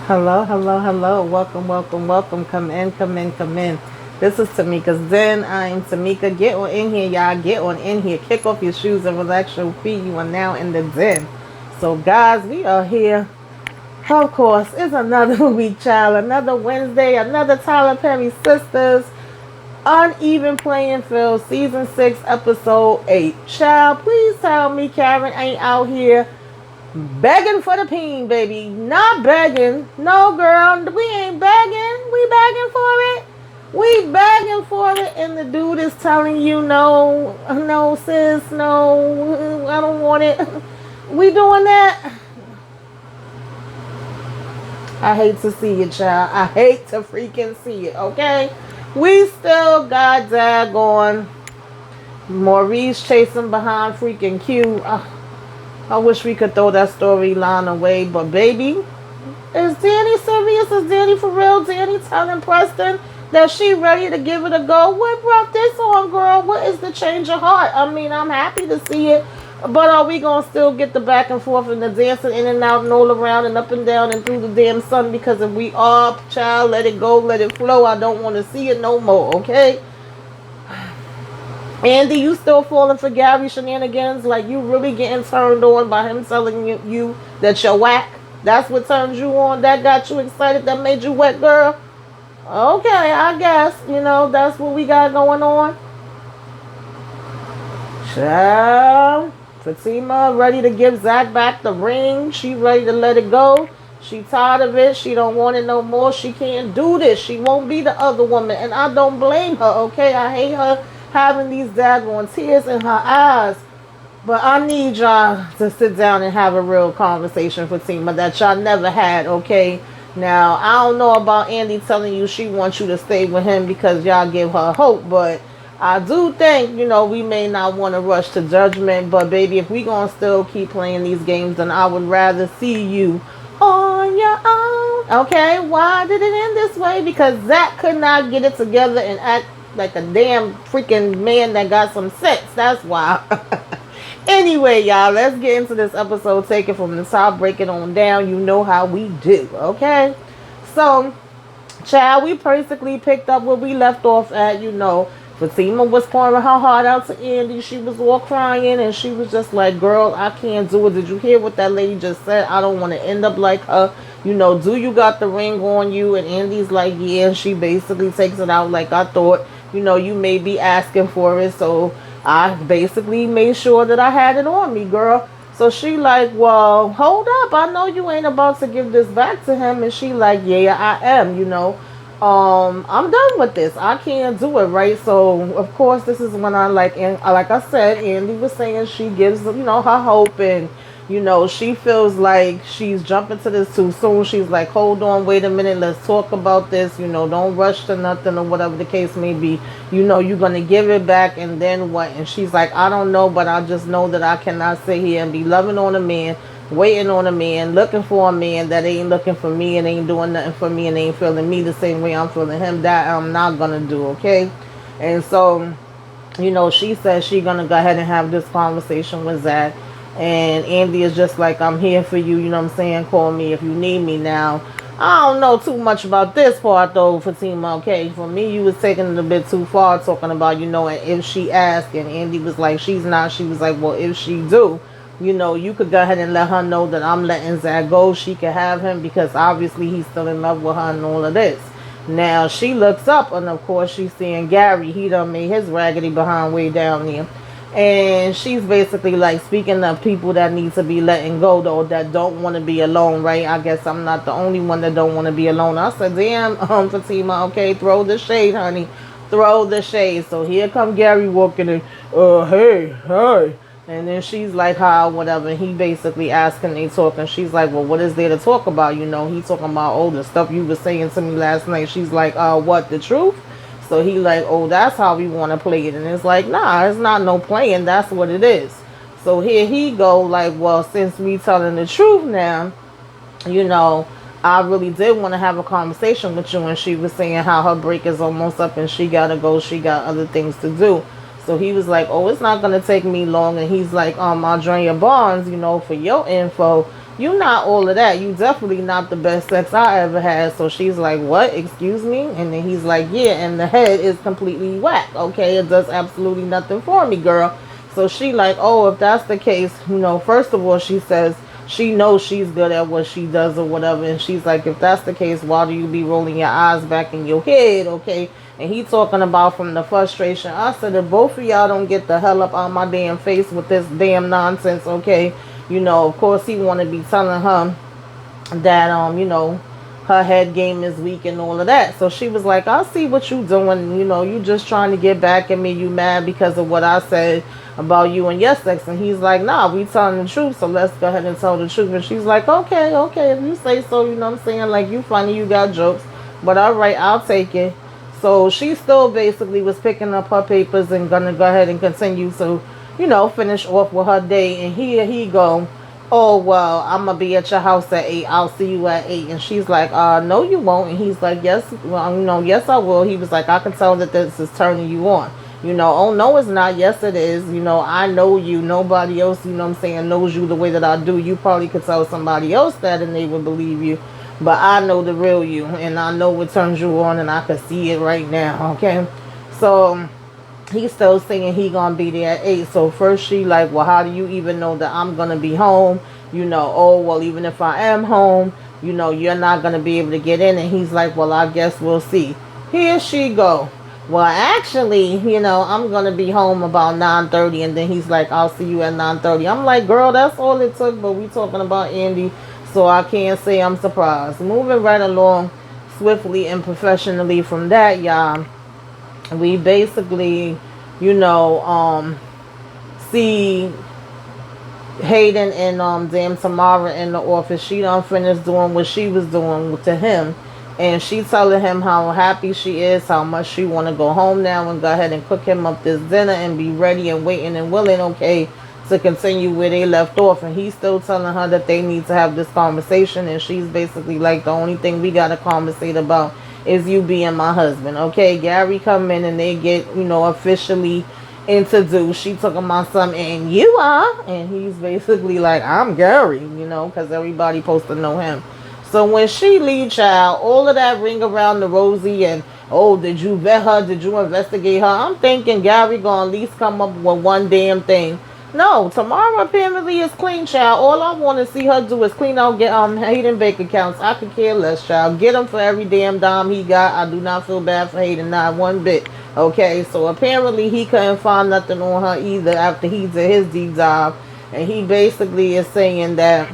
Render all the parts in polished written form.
Hello, hello, hello. Welcome, welcome, welcome. Come in, come in, come in. This is Tamika's Den. I am Tamika. Get on in here, y'all. Get on in here. Kick off your shoes and relax your feet. You are now in the den. So, guys, we are here. Of course, it's another week, child. Another Wednesday. Another Tyler Perry Sisters. Uneven Playing Field, Season 6, Episode 8. Child, please tell me Karen ain't out here begging for the peen, baby. Not begging. No, girl. We ain't begging. We begging for it. We begging for it. And the dude is telling you, no, no, sis, no, I don't want it. We doing that? I hate to see it, child. I hate to freaking see it, okay? We still got daggone Maurice chasing behind freaking Q. I wish we could throw that storyline away, but baby, is Danni serious? Is Danni for real? Danni telling Preston that she ready to give it a go? What brought this on, girl? What is the change of heart? I mean, I'm happy to see it, but are we gonna still get the back and forth and the dancing in and out and all around and up and down and through the damn sun? Because if we are, child, let it go, let it flow. I don't want to see it no more, okay? Andy, you still falling for Gary shenanigans? Like, you really getting turned on by him telling you that you're whack? That's what turned you on? That got you excited? That made you wet, girl? Okay, I guess. That's what we got going on. Child. Fatima ready to give Zach back the ring. She ready to let it go. She tired of it. She don't want it no more. She can't do this. She won't be the other woman. And I don't blame her, okay? I hate her having these daggone tears in her eyes. But I need y'all to sit down and have a real conversation, Fatima, that y'all never had, okay? Now, I don't know about Andy telling you she wants you to stay with him because y'all give her hope, but I do think, we may not want to rush to judgment, but baby, if we gonna still keep playing these games, then I would rather see you on your own, okay? Why did it end this way? Because Zach could not get it together and act like a damn freaking man that got some sense. That's why. Anyway, y'all, let's get into this episode. Take it from the top, break it on down. You know how we do, okay? So, child, we basically picked up where we left off at, Fatima was pouring her heart out to Andy. She was all crying, and she was just like, girl, I can't do it. Did you hear what that lady just said? I don't want to end up like her. Do you got the ring on you? And Andy's like, yeah. And she basically takes it out like, I thought, you may be asking for it. So I basically made sure that I had it on me, girl. So she like, well, hold up. I know you ain't about to give this back to him. And she like, yeah, I am, I'm done with this. I can't do it, right? So of course this is when I like I said, Andy was saying she gives her hope, and she feels like she's jumping to this too soon. She's like, hold on, wait a minute, let's talk about this, don't rush to nothing, or whatever the case may be. You're gonna give it back, and then what? And she's like, I don't know, but I just know that I cannot sit here and be loving on a man, waiting on a man, looking for a man that ain't looking for me and ain't doing nothing for me and ain't feeling me the same way I'm feeling him. That I'm not gonna do, okay? And so, she says she gonna go ahead and have this conversation with Zach. And Andy is just like, I'm here for you, what I'm saying? Call me if you need me. Now, I don't know too much about this part though, Fatima, okay? For me, you was taking it a bit too far, talking about, and if she asked, and Andy was like, she's not. She was like, well, if she do, you could go ahead and let her know that I'm letting Zach go. She could have him because obviously he's still in love with her and all of this. Now, she looks up, and of course she's seeing Gary. He done made his raggedy behind way down there. And she's basically like, speaking of people that need to be letting go, though, that don't want to be alone, right? I guess I'm not the only one that don't want to be alone. I said, damn, Fatima, okay, throw the shade, honey. Throw the shade. So here come Gary walking in, hey. And then she's like, hi, whatever. And he basically asking, they talking. She's like, well, what is there to talk about? He talking about, the stuff you were saying to me last night. She's like, what, the truth? So he like, oh, that's how we want to play it. And it's like, nah, it's not no playing. That's what it is. So here he go like, well, since we telling the truth now, I really did want to have a conversation with you. And she was saying how her break is almost up and she got to go. She got other things to do. So he was like, oh, it's not going to take me long. And he's like, Adria Barnes, for your info, you not all of that. You definitely not the best sex I ever had. So she's like, what? Excuse me? And then he's like, yeah, and the head is completely whack. Okay, it does absolutely nothing for me, girl. So she like, oh, if that's the case, first of all, she says she knows she's good at what she does or whatever. And she's like, if that's the case, why do you be rolling your eyes back in your head? Okay. And he talking about from the frustration. I said, if both of y'all don't get the hell up out my damn face with this damn nonsense, okay? Of course he want to be telling her that, her head game is weak and all of that. So she was like, I see what you doing. You just trying to get back at me. You mad because of what I said about you and your sex. And he's like, nah, we telling the truth. So let's go ahead and tell the truth. And she's like, okay, if you say so, you know what I'm saying? Like, you funny, you got jokes. But all right, I'll take it. So she still basically was picking up her papers and gonna go ahead and continue to, finish off with her day. And here he go, oh, well, I'm gonna be at your house at 8. I'll see you at 8. And she's like, no, you won't. And he's like, yes, well, yes, I will. He was like, I can tell that this is turning you on. Oh, no, it's not. Yes, it is. I know you. Nobody else, knows you the way that I do. You probably could tell somebody else that and they would believe you. But I know the real you, and I know what turns you on, and I can see it right now, okay? So he's still saying he gonna be there at 8. So first she like, well, how do you even know that I'm gonna be home? Oh, well, even if I am home, you're not gonna be able to get in. And he's like, well, I guess we'll see. Here she go. Well, actually, I'm gonna be home about 9:30, and then he's like, I'll see you at 9:30. I'm like, girl, that's all it took, but we talking about Andy. So I can't say I'm surprised. Moving right along swiftly and professionally from that, y'all, we basically, see Hayden and damn Tamara in the office. She done finished doing what she was doing to him. And she telling him how happy she is, how much she want to go home now and go ahead and cook him up this dinner and be ready and waiting and willing, okay, to continue where they left off. And he's still telling her that they need to have this conversation, and she's basically like, the only thing we got to conversate about is you being my husband, okay? Gary come in and they get, officially introduced. She took him on something, and you are, and he's basically like, I'm Gary, because everybody supposed to know him. So when she leave, child, all of that ring around the rosy and, oh, did you vet her? Did you investigate her? I'm thinking Gary gonna at least come up with one damn thing. No, Tamara apparently is clean, child. All I want to see her do is clean out, get Hayden bank accounts. I could care less, child. Get him for every damn dime he got. I do not feel bad for Hayden, not one bit. Okay, so apparently he couldn't find nothing on her either after he did his deep dive. And he basically is saying that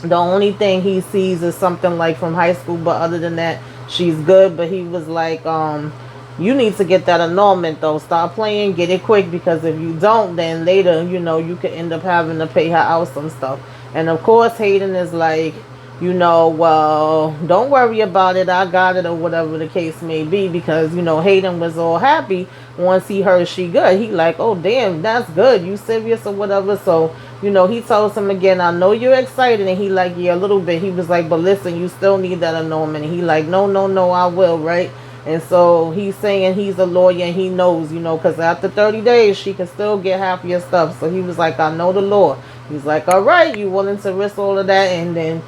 the only thing he sees is something like from high school, but other than that, she's good. But he was like, you need to get that annulment though. Stop playing, get it quick, because if you don't, then later, you could end up having to pay her out some stuff. And of course, Hayden is like, well, don't worry about it. I got it, or whatever the case may be, because, Hayden was all happy once he heard she good. He like, oh, damn, that's good. You serious or whatever? So, he tells him again, I know you're excited. And he like, yeah, a little bit. He was like, but listen, you still need that annulment. And he like, no, I will, right? And so he's saying he's a lawyer and he knows, because after 30 days, she can still get half your stuff. So he was like, I know the law. He's like, all right, you willing to risk all of that? And then,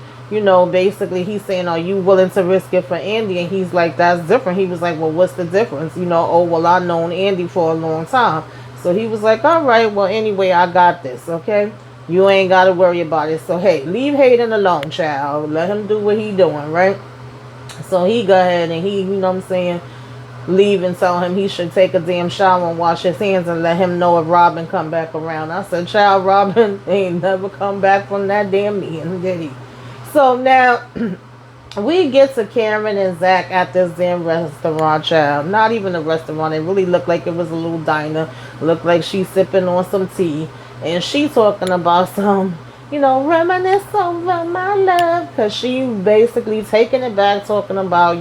basically he's saying, are you willing to risk it for Andy? And he's like, that's different. He was like, well, what's the difference? Oh, well, I've known Andy for a long time. So he was like, all right, well, anyway, I got this, okay? You ain't got to worry about it. So, hey, leave Hayden alone, child. Let him do what he doing, right? So he go ahead and he, leave and tell him he should take a damn shower and wash his hands and let him know if Robin come back around. I said, child, Robin ain't never come back from that damn meeting, did he? So now we get to Karen and Zach at this damn restaurant, child. Not even a restaurant. It really looked like it was a little diner. Looked like she's sipping on some tea. And she talking about some, reminisce over my love. Because she basically taking it back, talking about,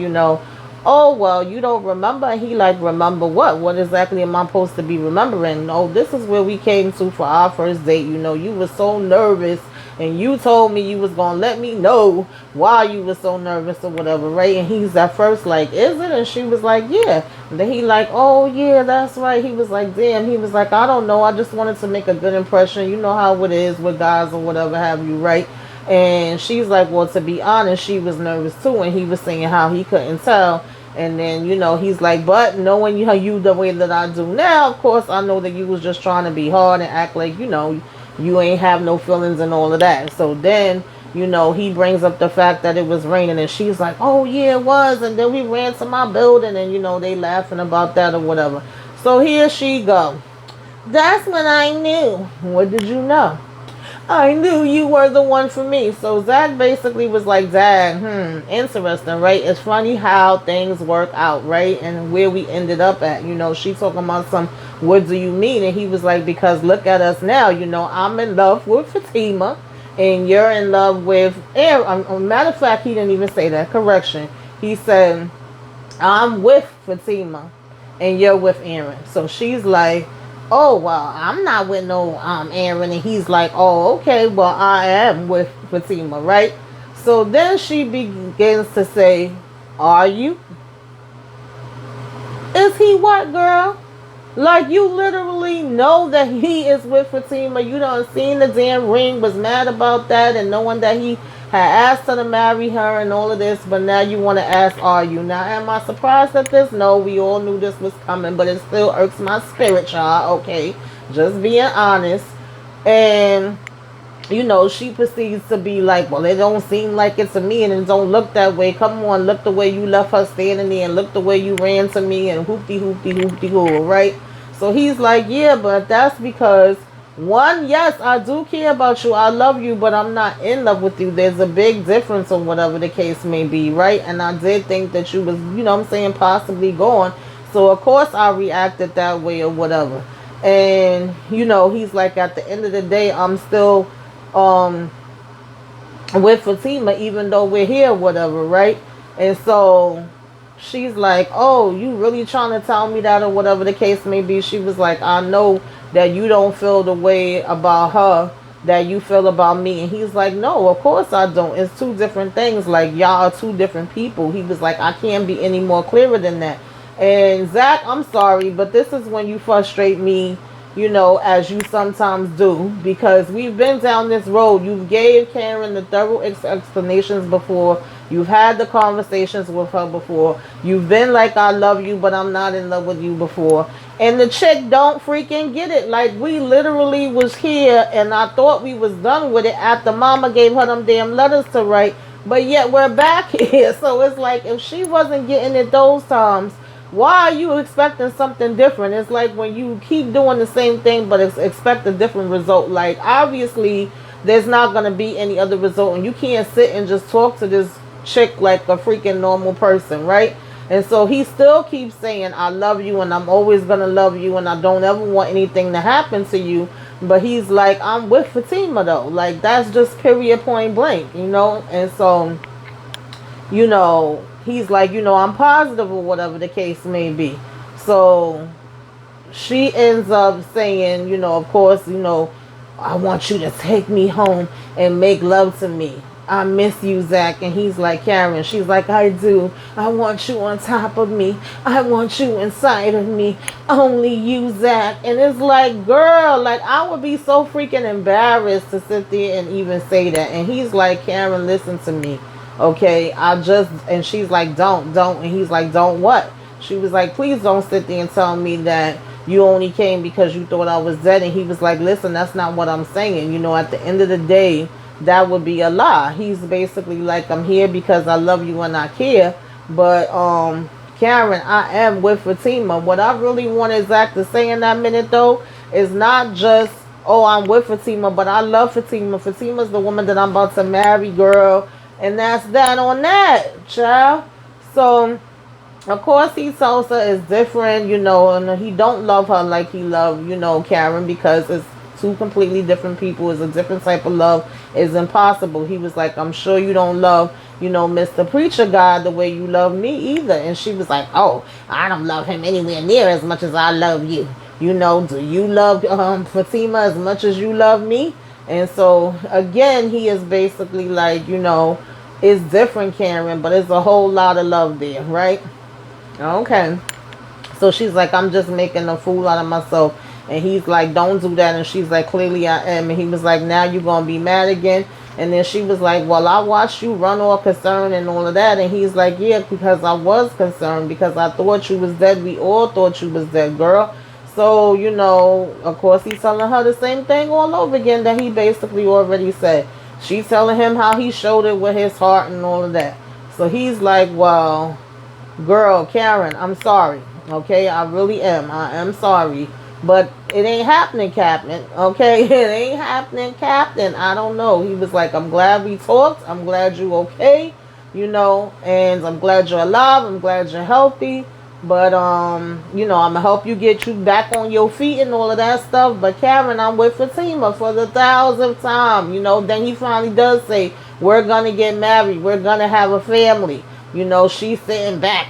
oh, well, you don't remember? And he like, remember what? What exactly am I supposed to be remembering? Oh, this is where we came to for our first date. You were so nervous. And you told me you was going to let me know why you were so nervous or whatever, right? And he's at first like, is it? And she was like, yeah. And then he like, oh, yeah, that's right. He was like, damn. He was like, I don't know. I just wanted to make a good impression. You know how it is with guys or whatever have you, right? And she's like, well, to be honest, she was nervous too. And he was saying how he couldn't tell. And then, he's like, but knowing you the way that I do now, of course, I know that you was just trying to be hard and act like, you ain't have no feelings and all of that. So then, he brings up the fact that it was raining. And she's like, oh, yeah, it was. And then we ran to my building and, they laughing about that or whatever. So here she go. That's when I knew. What did you know? I knew you were the one for me. So Zach basically was like, Dad, interesting, right? It's funny how things work out, right? And where we ended up at. She talking about some, what do you mean? And he was like, because look at us now. I'm in love with Fatima and you're in love with Aaron. Matter of fact, he didn't even say that. Correction. He said, I'm with Fatima and you're with Aaron. So she's like, oh, well, I'm not with no Aaron. And he's like, oh, okay, well, I am with Fatima, right? So then she begins to say, are you? Is he what, girl? Like, you literally know that he is with Fatima. You done seen the damn ring, was mad about that, and knowing that he had asked her to marry her and all of this, but now you want to ask, are you? Now, am I surprised at this? No, we all knew this was coming, but it still irks my spirit, y'all. Okay, just being honest. And, she proceeds to be like, well, it don't seem like it's to me, and it don't look that way. Come on, look the way you left her standing there, and look the way you ran to me, and hoopty-hoo, right? So he's like, yeah, but that's because, one, yes, I do care about you. I love you, but I'm not in love with you. There's a big difference or whatever the case may be, right? And I did think that you was, possibly going. So, of course, I reacted that way or whatever. And, he's like, at the end of the day, I'm still with Fatima, even though we're here or whatever, right? And so she's like, oh, you really trying to tell me that or whatever the case may be? She was like, I know that you don't feel the way about her that you feel about me. And he's like, no, of course I don't. It's two different things. Like, y'all are two different people. He was like, I can't be any more clearer than that. And Zach, I'm sorry, but this is when you frustrate me, as you sometimes do, because we've been down this road. You gave Karen the thorough explanations before. You've had the conversations with her before. You've been like, I love you, but I'm not in love with you before. And the chick don't freaking get it. Like, we literally was here and I thought we was done with it after mama gave her them damn letters to write. But yet we're back here. So it's like, if she wasn't getting it those times, why are you expecting something different? It's like when you keep doing the same thing but expect a different result. Like, obviously, there's not going to be any other result. And you can't sit and just talk to this chick like a freaking normal person, right? And so he still keeps saying, I love you and I'm always going to love you and I don't ever want anything to happen to you. But he's like, I'm with Fatima, though. Like, that's just period, point blank, And so, he's like, I'm positive or whatever the case may be. So she ends up saying, of course, I want you to take me home and make love to me. I miss you, Zach. And he's like, Karen. She's like, I do. I want you on top of me. I want you inside of me. Only you, Zach. And it's like, girl, like, I would be so freaking embarrassed to sit there and even say that. And he's like, Karen, listen to me. Okay, and she's like, don't. And he's like, don't what? She was like, please don't sit there and tell me that you only came because you thought I was dead. And he was like, listen, that's not what I'm saying. At the end of the day, that would be a lie. He's basically like, I'm here because I love you and I care. But, Karen, I am with Fatima. What I really wanted Zach to say in that minute, though, is not just, oh, I'm with Fatima, but I love Fatima. Fatima's the woman that I'm about to marry, girl. And that's that on that, child. So, of course, he tells her it's different, and he don't love her like he loved, Karen, because it's two completely different people. It's a different type of love. It's impossible. He was like, I'm sure you don't love, Mr. Preacher God the way you love me either. And she was like, oh, I don't love him anywhere near as much as I love you. Do you love Fatima as much as you love me? And so, again, he is basically like, it's different, Karen, but it's a whole lot of love there, right? Okay. So she's like, I'm just making a fool out of myself. And he's like, don't do that. And she's like, clearly I am. And he was like, now you're going to be mad again. And then she was like, well, I watched you run all concerned and all of that. And he's like, yeah, because I was concerned, because I thought you was dead. We all thought you was dead, girl. So, of course he's telling her the same thing all over again that he basically already said. She's telling him how he showed it with his heart and all of that. So he's like, well, girl, Karen, I'm sorry. Okay, I really am. I am sorry. But it ain't happening, Captain. Okay, it ain't happening, Captain. I don't know. He was like, I'm glad we talked. I'm glad you okay. And I'm glad you're alive. I'm glad you're healthy. But, I'm going to help you get you back on your feet and all of that stuff. But, Karen, I'm with Fatima for the 1,000th time. Then he finally does say, we're going to get married. We're going to have a family. She's sitting back,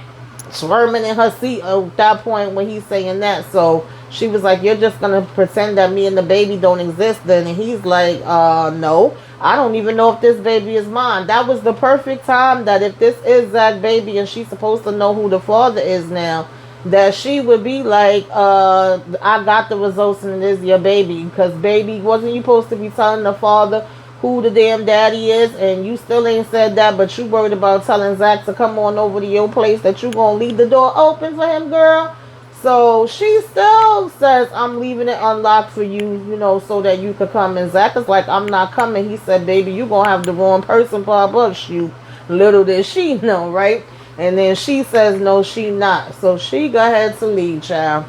squirming in her seat at that point when he's saying that. So she was like, you're just going to pretend that me and the baby don't exist then. And he's like, no, I don't even know if this baby is mine. That was the perfect time that if this is Zach's baby and she's supposed to know who the father is now, that she would be like, I got the results and it is your baby. Because baby, wasn't you supposed to be telling the father who the damn daddy is, and you still ain't said that, but you worried about telling Zach to come on over to your place, that you gonna leave the door open for him, girl? So she still says, I'm leaving it unlocked for you, so that you could come. And Zach is like, I'm not coming. He said, baby, you gonna have the wrong person pop up. Shoot, little did she know, right? And then she says, no, she not. So she go ahead to leave, child.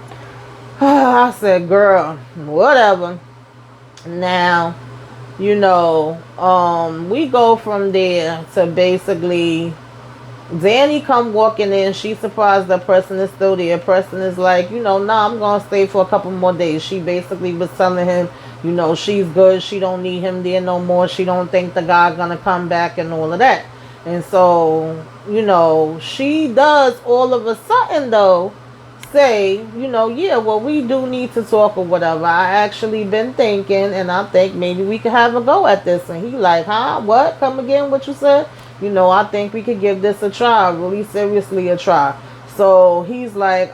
I said, girl, whatever. Now, we go from there to basically Danni come walking in. She's surprised that Preston is still there. Preston is like, nah, I'm going to stay for a couple more days. She basically was telling him, she's good. She don't need him there no more. She don't think the guy's going to come back and all of that. And so, she does all of a sudden, though, say, yeah, well, we do need to talk or whatever. I actually been thinking, and I think maybe we could have a go at this. And he like, huh? What? Come again? What you said? I think we could give this a try, really seriously a try. So he's like,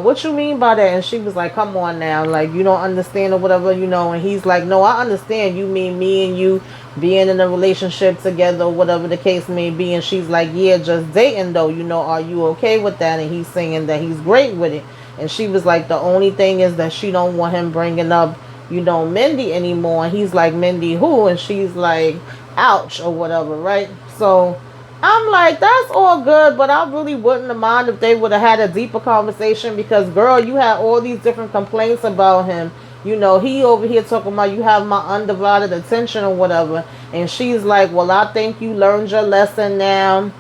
what you mean by that? And she was like, come on now, like, you don't understand or whatever, and he's like, no, I understand. You mean me and you being in a relationship together, whatever the case may be. And she's like, yeah, just dating though, are you okay with that? And he's saying that he's great with it. And she was like, the only thing is that she don't want him bringing up, Mindy anymore. And he's like, Mindy who? And she's like, ouch or whatever, right? So I'm like, that's all good, but I really wouldn't have mind if they would have had a deeper conversation, because, girl, you had all these different complaints about him. He over here talking about you have my undivided attention or whatever. And she's like, well, I think you learned your lesson now.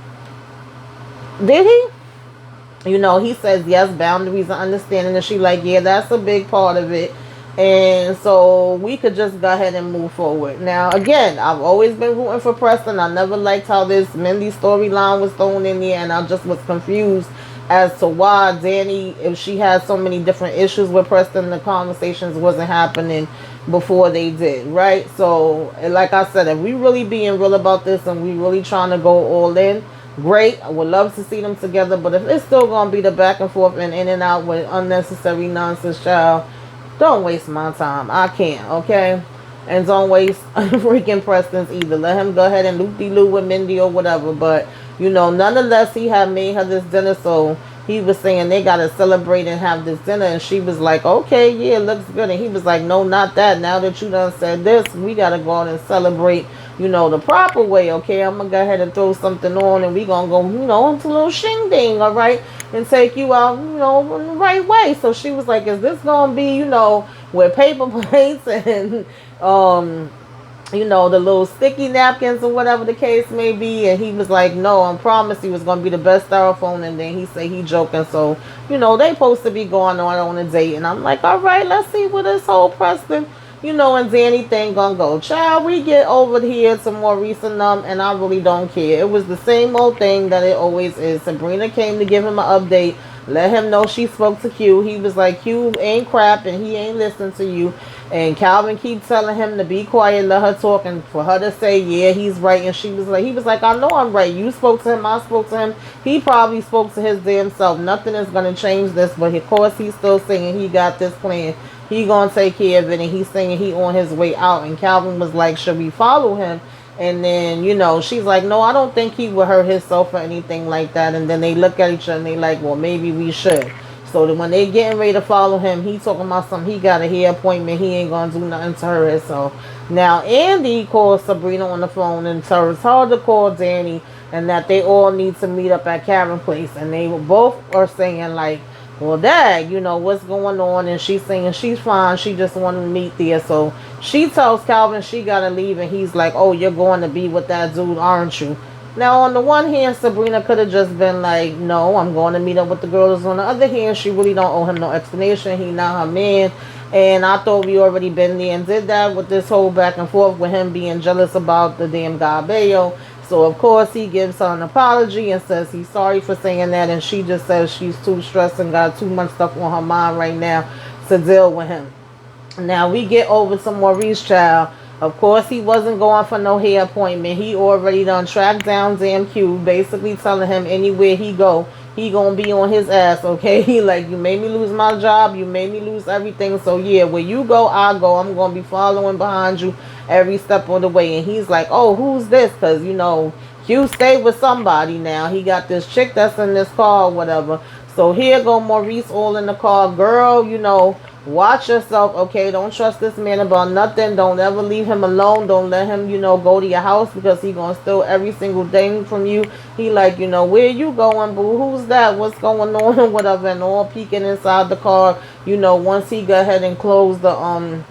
Did he? He says, yes, boundaries and understanding. And she like, yeah, that's a big part of it. And so we could just go ahead and move forward. Now, again, I've always been rooting for Preston. I never liked how this Mindy storyline was thrown in there, and I just was confused as to why Danni, if she had so many different issues with Preston, the conversations wasn't happening before they did, right? So, like I said, if we really being real about this and we really trying to go all in, great. I would love to see them together, but if it's still going to be the back and forth and in and out with unnecessary nonsense, child, don't waste my time. I can't, okay? And don't waste freaking Preston's either. Let him go ahead and loop-de-loo with Mindy or whatever. But, nonetheless, he had made her this dinner. So he was saying they got to celebrate and have this dinner. And she was like, okay, yeah, it looks good. And he was like, no, not that. Now that you done said this, we got to go out and celebrate, the proper way, okay? I'm going to go ahead and throw something on. And we going to go, into a little shing-ding, all right? And take you out, in the right way. So she was like, is this going to be, with paper plates and, the little sticky napkins or whatever the case may be? And he was like, no, I promise he was going to be the best styrofoam. And then he said he joking. So, they supposed to be going on a date. And I'm like, all right, let's see where this whole Preston, and Danni thing gonna go. Child, we get over here to Maurice and and I really don't care. It was the same old thing that it always is. Sabrina came to give him an update, let him know she spoke to Q. He was like, Q ain't crap and he ain't listening to you. And Calvin keeps telling him to be quiet, let her talk, and for her to say, yeah, he's right. And he was like, I know I'm right. You spoke to him, I spoke to him. He probably spoke to his damn self. Nothing is going to change this, but of course he's still saying he got this plan. He gonna take care of it, and he's saying he on his way out. And Calvin was like, should we follow him? And then, she's like, no, I don't think he would hurt himself or anything like that. And then they look at each other and they like, well, maybe we should. So that when they getting ready to follow him, he talking about something. He got a hair appointment. He ain't gonna do nothing to her. So now Andy calls Sabrina on the phone and tells her to call Danny and that they all need to meet up at Karen's place. And they both are saying like, well, Dad, what's going on? And she's saying she's fine. She just wanted to meet there. So she tells Calvin she gotta leave, and he's like, oh, you're going to be with that dude, aren't you? Now, on the one hand, Sabrina could have just been like, no, I'm going to meet up with the girls. On the other hand, she really don't owe him no explanation. He not her man. And I thought we already been there and did that with this whole back and forth with him being jealous about the damn Gabello. So, of course, he gives her an apology and says he's sorry for saying that. And she just says she's too stressed and got too much stuff on her mind right now to deal with him. Now, we get over to Maurice, child. Of course, he wasn't going for no hair appointment. He already done tracked down damn Q, basically telling him anywhere he go, he gonna be on his ass, okay? He like, you made me lose my job, you made me lose everything, so yeah, where you go, I go. I'm gonna be following behind you every step of the way. And he's like, oh, who's this? Because, Q stayed with somebody now. He got this chick that's in this car or whatever. So here go Maurice all in the car. Girl, watch yourself, okay? Don't trust this man about nothing. Don't ever leave him alone. Don't let him, go to your house because he gonna steal every single thing from you. He like, where you going, boo? Who's that? What's going on? Whatever. And all peeking inside the car. Once he go ahead and close the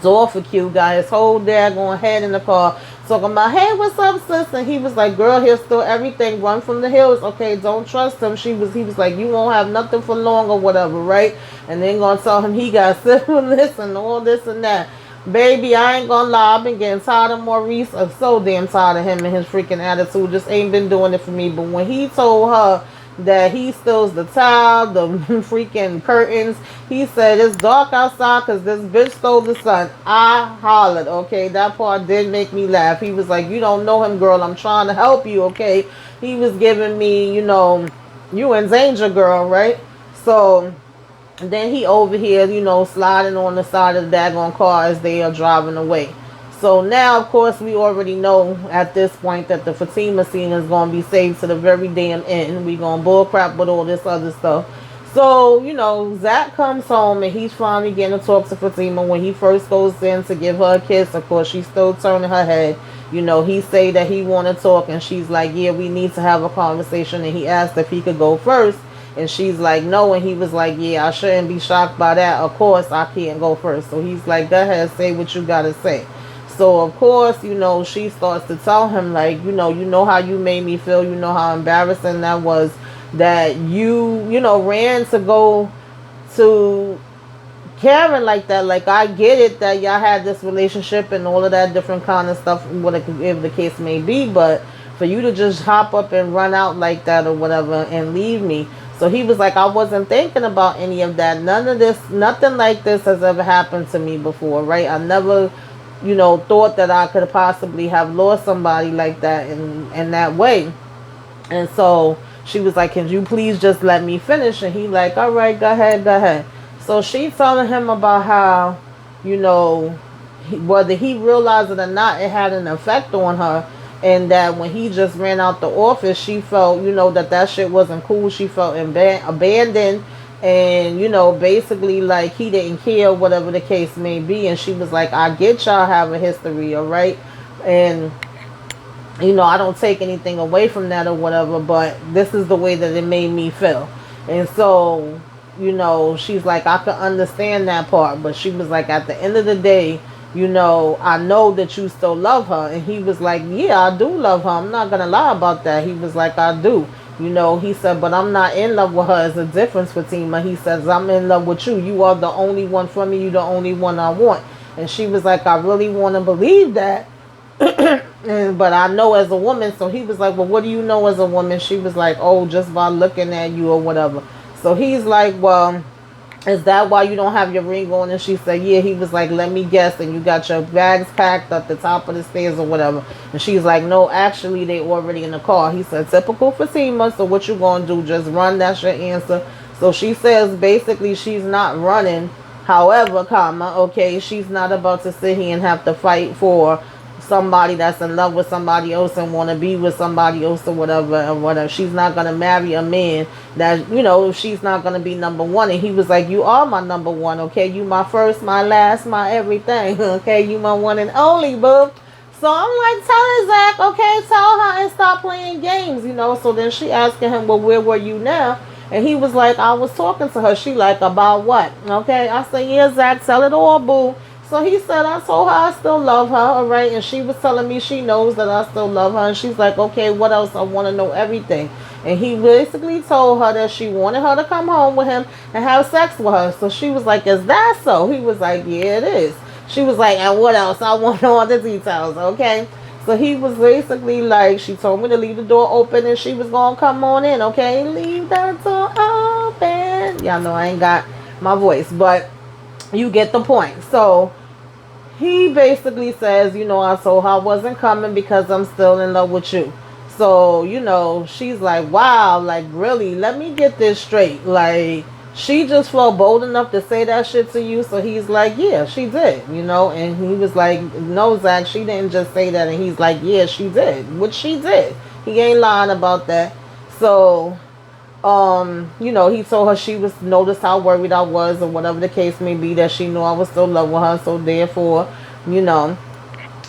door for Q, got his whole daggone head in the car, talking about, hey, what's up, sis? And he was like, girl, he'll steal everything, run from the hills, okay? Don't trust him. He was like, you won't have nothing for long or whatever, right? And then gonna tell him he got syphilis and all this and that. Baby, I ain't gonna lie, I've been getting tired of Maurice. I'm so damn tired of him and his freaking attitude. Just ain't been doing it for me. But when he told her that he steals the tile, the freaking curtains, he said it's dark outside because this bitch stole the sun. I hollered, okay? That part did make me laugh. He was like, you don't know him, girl. I'm trying to help you, okay? He was giving me, you in danger, girl, right? So then he over here, sliding on the side of the daggone car as they are driving away. So now, of course, we already know at this point that the Fatima scene is going to be saved to the very damn end. We going to bullcrap with all this other stuff. So, Zach comes home and he's finally getting to talk to Fatima. When he first goes in to give her a kiss, of course, she's still turning her head. He say that he want to talk and she's like, yeah, we need to have a conversation. And he asked if he could go first. And she's like, no. And he was like, yeah, I shouldn't be shocked by that. Of course, I can't go first. So he's like, go ahead, say what you got to say. So, of course, she starts to tell him, like, you know how you made me feel. You know how embarrassing that was that you ran to go to Karen like that. Like, I get it that y'all had this relationship and all of that different kind of stuff, whatever the case may be. But for you to just hop up and run out like that or whatever and leave me. So he was like, I wasn't thinking about any of that. None of this, nothing like this has ever happened to me before, right? I never thought that I could possibly have lost somebody like that in that way. And so she was like, can you please just let me finish? And he like, all right, go ahead. So she telling him about how, whether he realized it or not, it had an effect on her. And that when he just ran out the office, she felt, that shit wasn't cool. She felt abandoned. And, basically, like, he didn't care, whatever the case may be. And she was like, I get y'all have a history, all right? And, I don't take anything away from that or whatever, but this is the way that it made me feel. And so, she's like, I could understand that part. But she was like, at the end of the day, I know that you still love her. And he was like, yeah, I do love her. I'm not going to lie about that. He was like, I do. He said, but I'm not in love with her. It's a difference, Fatima. He says, I'm in love with you. You are the only one for me. You the only one I want. And she was like, I really want to believe that. But I know as a woman. So he was like, well, what do you know as a woman? She was like, oh, just by looking at you or whatever. So he's like, well, is that why you don't have your ring on? And she said, yeah. He was like, let me guess. And you got your bags packed up the top of the stairs or whatever. And she's like, no, actually, they already in the car. He said, typical Fatima. So what you going to do? Just run. That's your answer. So she says, basically, she's not running. However, okay, she's not about to sit here and have to fight for somebody that's in love with somebody else and want to be with somebody else or whatever. She's not going to marry a man that, she's not going to be number one. And he was like, you are my number one, okay? You my first, my last, my everything, okay? You my one and only, boo. So I'm like telling Zach, okay, tell her and stop playing games, So then she asking him, well, where were you now? And he was like, I was talking to her. She like, about what? Okay, I said, yeah, Zach, tell it all, boo. So he said, I told her I still love her, all right? And she was telling me she knows that I still love her. And she's like, okay, what else? I want to know everything. And he basically told her that she wanted her to come home with him and have sex with her. So she was like, is that so? He was like, yeah, it is. She was like, and what else? I want all the details, okay? So he was basically like, she told me to leave the door open and she was going to come on in, okay? Leave that door open. Y'all know I ain't got my voice, but you get the point. So he basically says, I told her I wasn't coming because I'm still in love with you. So, she's like, wow, like, really? Let me get this straight. Like, she just felt bold enough to say that shit to you. So he's like, yeah, she did, And he was like, no, Zach, she didn't just say that. And he's like, yeah, she did. Which she did. He ain't lying about that. So, he told her she was noticed how worried I was or whatever the case may be, that she knew I was still in love with her. So therefore,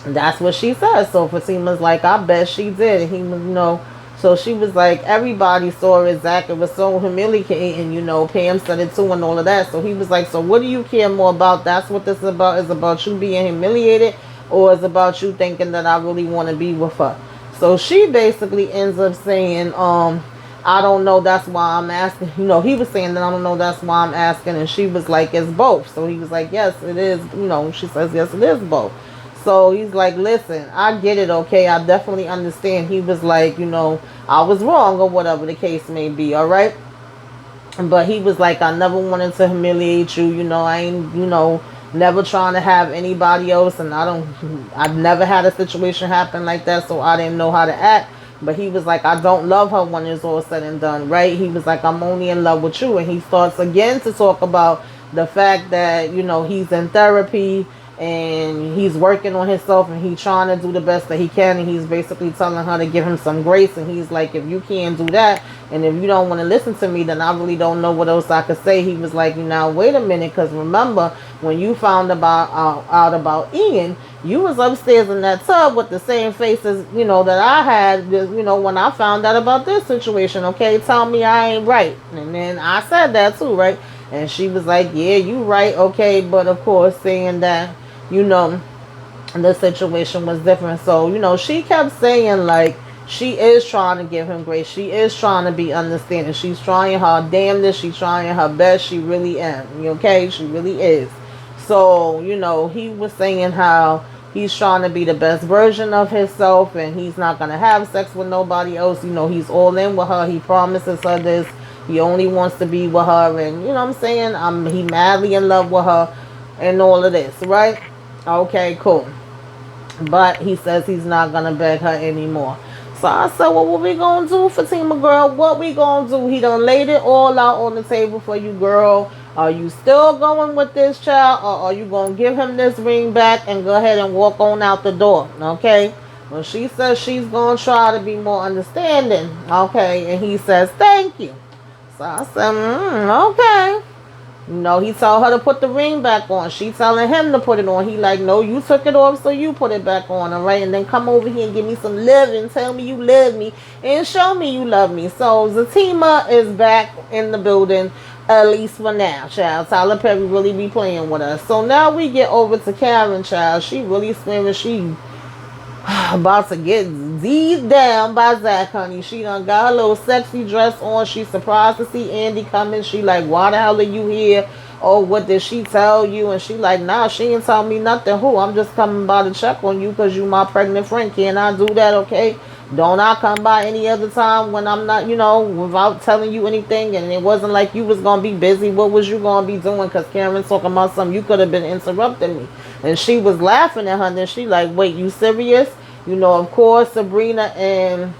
that's what she said. So Fatima's like, I bet she did. And he was, so she was like, everybody saw it, Zach. It was so humiliating, Pam said it too and all of that. So he was like, so what do you care more about? That's what this is about. Is about you being humiliated, or is about you thinking that I really want to be with her? So she basically ends up saying, I don't know, that's why I'm asking. He was saying that I don't know, that's why I'm asking. And she was like, it's both. So he was like, yes, it is. She says, yes, it is both. So he's like, listen, I get it, okay? I definitely understand. He was like, I was wrong or whatever the case may be, all right? But he was like, I never wanted to humiliate you. I ain't, never trying to have anybody else. And I've never had a situation happen like that, so I didn't know how to act. But he was like, I don't love her when it's all said and done, right? He was like, I'm only in love with you. And he starts again to talk about the fact that, he's in therapy and he's working on himself and he's trying to do the best that he can. And he's basically telling her to give him some grace. And he's like, if you can't do that, and if you don't want to listen to me, then I really don't know what else I could say. He was like, now, wait a minute, because remember, when you found out about Ian, you was upstairs in that tub with the same face as, that I had, when I found out about this situation, okay? Tell me I ain't right. And then I said that too, right? And she was like, yeah, you right, okay? But of course, saying that, the situation was different. So, she kept saying, like, she is trying to give him grace. She is trying to be understanding. She's trying her damnedest. She's trying her best. She really is. Okay? She really is. So, he was saying how he's trying to be the best version of himself and he's not going to have sex with nobody else. He's all in with her. He promises her this. He only wants to be with her. And, what I'm saying? He madly in love with her and all of this, right? Okay, cool. But he says he's not going to beg her anymore. So I said, well, what we going to do, Fatima girl? What we going to do? He done laid it all out on the table for you, girl. Are you still going with this child, or are you going to give him this ring back and go ahead and walk on out the door? Okay? Well, she says she's going to try to be more understanding. Okay? And he says, thank you. So I said, okay. He told her to put the ring back on. She telling him to put it on. He like, no, you took it off, so you put it back on, all right? And then come over here and give me some love and tell me you love me and show me you love me. So Fatima is back in the building, at least for now, child. Tyler Perry really be playing with us. So now we get over to Karen, child. She really screaming. She about to get Z'd down by Zach, honey. She done got her little sexy dress on. She surprised to see Andy coming. She like, why the hell are you here? Oh, what did she tell you? And she like, nah, she didn't tell me nothing. Who? I'm just coming by to check on you because you my pregnant friend. Can I do that, okay? Don't I come by any other time when I'm not, without telling you anything? And it wasn't like you was going to be busy. What was you going to be doing? Because Karen's talking about something. You could have been interrupting me. And she was laughing at her. And then she like, wait, you serious? Of course, Sabrina and,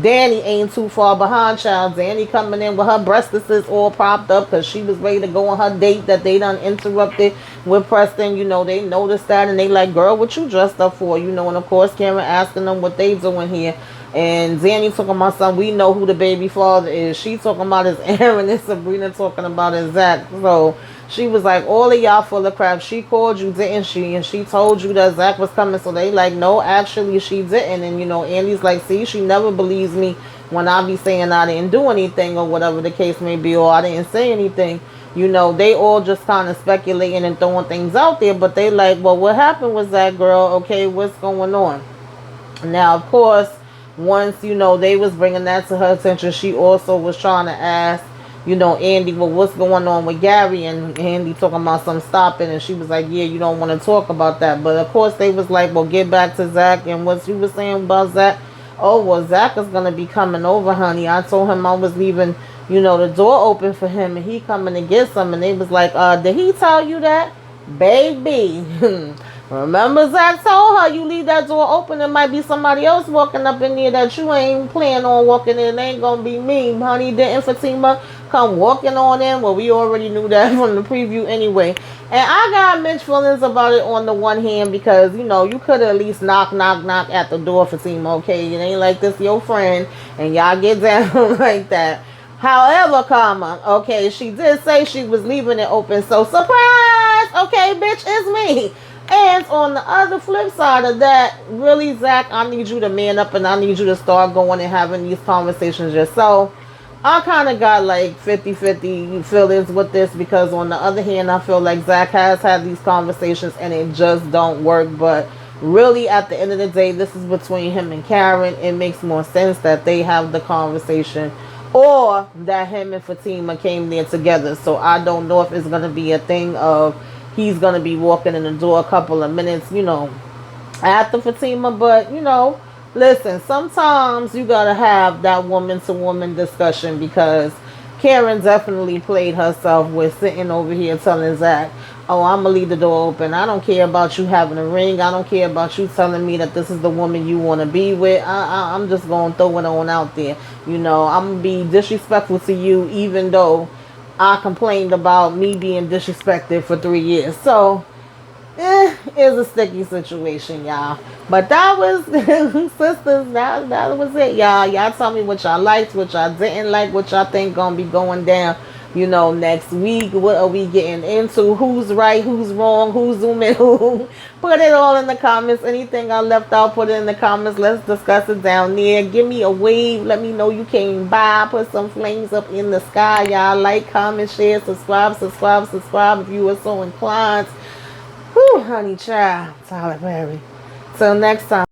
Danny ain't too far behind, child. Danny coming in with her breastises all propped up because she was ready to go on her date that they done interrupted with Preston. You know, they noticed that and they like, girl, what you dressed up for? You know, and of course, Karen asking them what they doing here. And Danny talking about something. We know who the baby father is. She talking about his Aaron and Sabrina talking about his Zach. So she was like, all of y'all full of crap. She called you, didn't she? And she told you that Zach was coming. So they like, no, actually she didn't. And you know, Andy's like, see, she never believes me when I be saying I didn't do anything or whatever the case may be, or I didn't say anything. You know, they all just kind of speculating and throwing things out there. But they like, well, what happened with that girl? Okay, what's going on? Now, of course, once, you know, they was bringing that to her attention, she also was trying to ask, you know, Andy, well, what's going on with Gary? And Andy talking about some stopping. And she was like, yeah, you don't want to talk about that. But, of course, they was like, well, get back to Zach. And what she was saying about Zach, oh, well, Zach is going to be coming over, honey. I told him I was leaving, you know, the door open for him. And he coming to get some. And they was like, did he tell you that? Baby. Remember Zach told her you leave that door open, there might be somebody else walking up in there that you ain't planning on walking in. It ain't gonna be me, honey. Didn't Fatima come walking on in? Well, we already knew that from the preview anyway. And I got mixed feelings about it on the one hand because, you know, you could at least knock at the door, Fatima, okay? It ain't like this your friend and y'all get down like that. However, okay, she did say she was leaving it open, so surprise! Okay, bitch, it's me. And on the other flip side of that, really, Zach, I need you to man up and I need you to start going and having these conversations yourself. I kind of got like 50-50 feelings with this because on the other hand, I feel like Zach has had these conversations and it just don't work. But really, at the end of the day, this is between him and Karen. It makes more sense that they have the conversation or that him and Fatima came there together. So I don't know if it's going to be a thing of he's going to be walking in the door a couple of minutes, you know, after Fatima. But, you know, listen, sometimes you got to have that woman-to-woman discussion because Karen definitely played herself with sitting over here telling Zach, oh, I'm going to leave the door open. I don't care about you having a ring. I don't care about you telling me that this is the woman you want to be with. I'm just going to throw it on out there. You know, I'm going to be disrespectful to you even though I complained about me being disrespected for 3 years. So, it's a sticky situation, y'all. But that was, sisters, that was it, y'all. Y'all tell me what y'all liked, what y'all didn't like, what y'all think gonna be going down, you know, next week. What are we getting into? Who's right, who's wrong, who's zooming who? Put it all in the comments. Anything I left out, put it in the comments. Let's discuss it down there. Give me a wave. Let me know you came by. Put some flames up in the sky, y'all. Like, comment, share, subscribe if you are so inclined. Whew, honey child. Tyler Perry. Till next time.